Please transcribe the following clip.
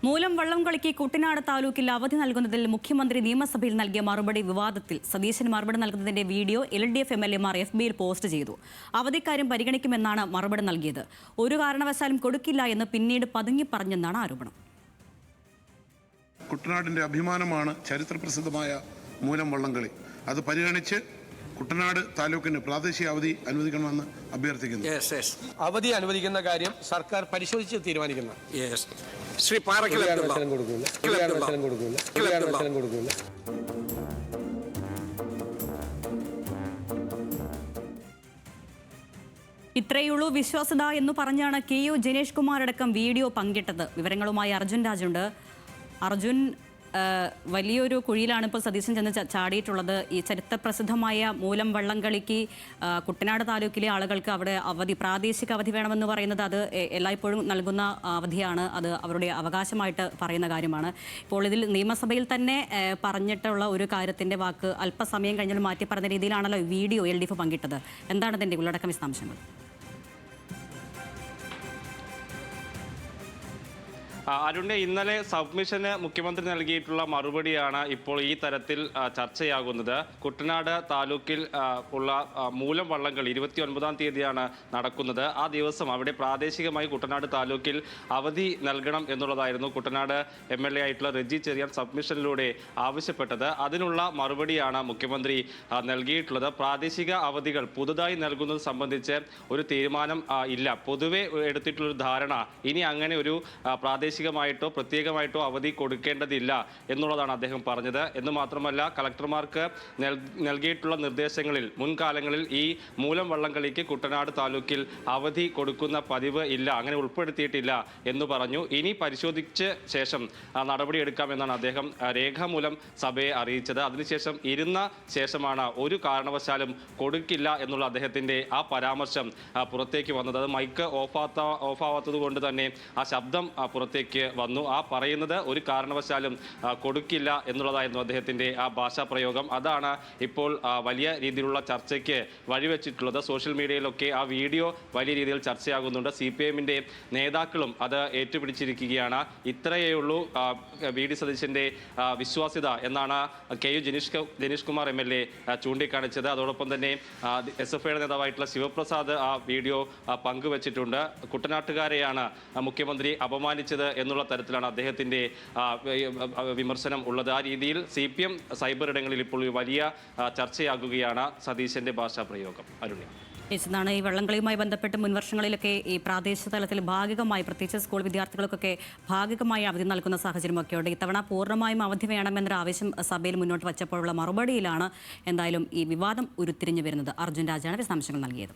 മൂലം വള്ളംകളിക്ക് കുട്ടനാട് താലൂക്കിൽ അവധി നൽകുന്നതിൽ മുഖ്യമന്ത്രി നിയമസഭയിൽ നൽകിയ മറുപടി വിവാദത്തിൽ. സതീശൻ മറുപടി നൽകുന്നതിന്റെ വീഡിയോ LDF MLA FBയിൽ പോസ്റ്റ് ചെയ്തു. അവധിക്കാര്യം പരിഗണിക്കുമെന്നാണ് മറുപടി നൽകിയത്. ഒരു കാരണവശാലും കൊടുക്കില്ല എന്ന് പിന്നീട് പതുങ്ങി പറഞ്ഞെന്നാണ് ആരോപണം. കുട്ടനാടിന്റെ അഭിമാനമാണ് ചരിത്രപ്രസിദ്ധമായ മൂലം വള്ളംകളി. അത് പരിഗണിച്ച് കുട്ടനാട് താലൂക്കിന് പ്രാദേശിക അവധി അനുവദിക്കണമെന്ന് അഭ്യർത്ഥിക്കുന്നു. അവധി അനുവദിക്കുന്ന കാര്യം സർക്കാർ പരിശോധിച്ച് തീരുമാനിക്കുന്നു. ശ്രീ പാറക്കൽ ഇത്രയുള്ളൂ വിശ്വാസ്യത എന്ന് പറഞ്ഞാണ് KU ജനേഷ് കുമാർ അടക്കം വീഡിയോ പങ്കിട്ടത്. വിവരങ്ങളുമായി അർജുൻ രാജുണ്ട്. അർജുൻ, വലിയൊരു കുഴിയിലാണ് ഇപ്പോൾ സതീശൻ ചെന്ന് ചാടിയിട്ടുള്ളത്. ഈ ചരിത്രപ്രസിദ്ധമായ മൂലം വള്ളംകളിക്ക് കുട്ടനാട് താലൂക്കിലെ ആളുകൾക്ക് അവിടെ പ്രാദേശിക അവധി വേണമെന്ന് പറയുന്നത് അത് എല്ലായ്പ്പോഴും നൽകുന്ന അവധിയാണ്. അത് അവരുടെ അവകാശമായിട്ട് പറയുന്ന കാര്യമാണ്. ഇപ്പോൾ ഇതിൽ നിയമസഭയിൽ തന്നെ പറഞ്ഞിട്ടുള്ള ഒരു കാര്യത്തിൻ്റെ വാക്ക് അല്പസമയം കഴിഞ്ഞാൽ മാറ്റി പറഞ്ഞ രീതിയിലാണല്ലോ വീഡിയോ LDF പങ്കിട്ടത്. എന്താണ് ഇതിൻ്റെ ഉള്ളടക്കം വിശദാംശങ്ങൾ? അരുണിനെ ഇന്നലെ സബ്മിഷന് മുഖ്യമന്ത്രി നൽകിയിട്ടുള്ള മറുപടിയാണ് ഇപ്പോൾ ഈ തരത്തിൽ ചർച്ചയാകുന്നത്. കുട്ടനാട് താലൂക്കിൽ ഉള്ള മൂലം വള്ളംകളി 29-ാം തീയതിയാണ് നടക്കുന്നത്. ആ ദിവസം അവിടെ പ്രാദേശികമായി കുട്ടനാട് താലൂക്കിൽ അവധി നൽകണം എന്നുള്ളതായിരുന്നു കുട്ടനാട് MLA ആയിട്ടുള്ള റെജി ചെറിയാൻ സബ്മിഷനിലൂടെ ആവശ്യപ്പെട്ടത്. അതിനുള്ള മറുപടിയാണ് മുഖ്യമന്ത്രി നൽകിയിട്ടുള്ളത്. പ്രാദേശിക അവധികൾ പുതുതായി നൽകുന്നത് സംബന്ധിച്ച് ഒരു തീരുമാനം ഇല്ല. പൊതുവെ എടുത്തിട്ടുള്ളൊരു ധാരണ ഇനി അങ്ങനെ ഒരു പ്രാദേശികമായിട്ടോ പ്രത്യേകമായിട്ടോ അവധി കൊടുക്കേണ്ടതില്ല എന്നുള്ളതാണ് അദ്ദേഹം പറഞ്ഞത്. എന്ന് മാത്രമല്ല, കളക്ടർമാർക്ക് നൽകിയിട്ടുള്ള നിർദ്ദേശങ്ങളിൽ മുൻകാലങ്ങളിൽ ഈ മൂലം വള്ളംകളിക്ക് കുട്ടനാട് താലൂക്കിൽ അവധി കൊടുക്കുന്ന പതിവ് ഇല്ല, അങ്ങനെ ഉൾപ്പെടുത്തിയിട്ടില്ല എന്ന് പറഞ്ഞു. ഇനി പരിശോധിച്ച ശേഷം നടപടിയെടുക്കാമെന്നാണ് അദ്ദേഹം രേഖാമൂലം സഭയെ അറിയിച്ചത്. അതിനുശേഷം ഇരുന്ന ശേഷമാണ് ഒരു കാരണവശാലും കൊടുക്കില്ല എന്നുള്ള അദ്ദേഹത്തിൻ്റെ ആ പരാമർശം പുറത്തേക്ക് വന്നത്. അത് മൈക്ക് ഓഫാവാത്തത് കൊണ്ട് തന്നെ ആ ശബ്ദം പുറത്തേക്ക് വന്നു. ആ പറയുന്നത് ഒരു കാരണവശാലും കൊടുക്കില്ല എന്നുള്ളതായിരുന്നു അദ്ദേഹത്തിൻ്റെ ആ ഭാഷാ പ്രയോഗം. അതാണ് ഇപ്പോൾ വലിയ രീതിയിലുള്ള ചർച്ചയ്ക്ക് വഴിവെച്ചിട്ടുള്ളത്. സോഷ്യൽ മീഡിയയിലൊക്കെ ആ വീഡിയോ വലിയ രീതിയിൽ ചർച്ചയാകുന്നുണ്ട്. CPM-ന്റെ നേതാക്കളും അത് ഏറ്റുപിടിച്ചിരിക്കുകയാണ്. ഇത്രയേ ഉള്ളൂ VD സതീശൻ്റെ വിശ്വാസ്യത എന്നാണ് KU ജനീഷ് കുമാർ MLA ചൂണ്ടിക്കാണിച്ചത്. അതോടൊപ്പം തന്നെ SFIയുടെ നേതാവായിട്ടുള്ള ശിവപ്രസാദ് ആ വീഡിയോ പങ്കുവച്ചിട്ടുണ്ട്. കുട്ടനാട്ടുകാരെയാണ് മുഖ്യമന്ത്രി അപമാനിച്ചത് എന്നുള്ള തരത്തിലാണ് അദ്ദേഹത്തിൻ്റെ വിമർശനം ഉള്ളത്. ആ രീതിയിൽ CPM സൈബർ ഇടങ്ങളിൽ ഇപ്പോൾ വലിയ ചർച്ചയാകുകയാണ് സതീശൻ്റെ ഭാഷാ പ്രയോഗം. അരുണി എന്നാണ് ഈ വള്ളംകളിയുമായി ബന്ധപ്പെട്ട് മുൻവർഷങ്ങളിലൊക്കെ ഈ പ്രാദേശിക തലത്തിൽ ഭാഗികമായി, പ്രത്യേകിച്ച് സ്കൂൾ വിദ്യാർത്ഥികൾക്കൊക്കെ ഭാഗികമായി അവധി നൽകുന്ന സാഹചര്യമൊക്കെ ഉണ്ട്. ഇത്തവണ പൂർണ്ണമായും അവധി വേണമെന്നൊരു ആവശ്യം സഭയിൽ മുന്നോട്ട് വച്ചപ്പോഴുള്ള മറുപടിയിലാണ് എന്തായാലും ഈ വിവാദം ഉരുത്തിരിഞ്ഞു വരുന്നത്. അർജുൻ രാജാണ് വിശദാംശങ്ങൾ നൽകിയത്.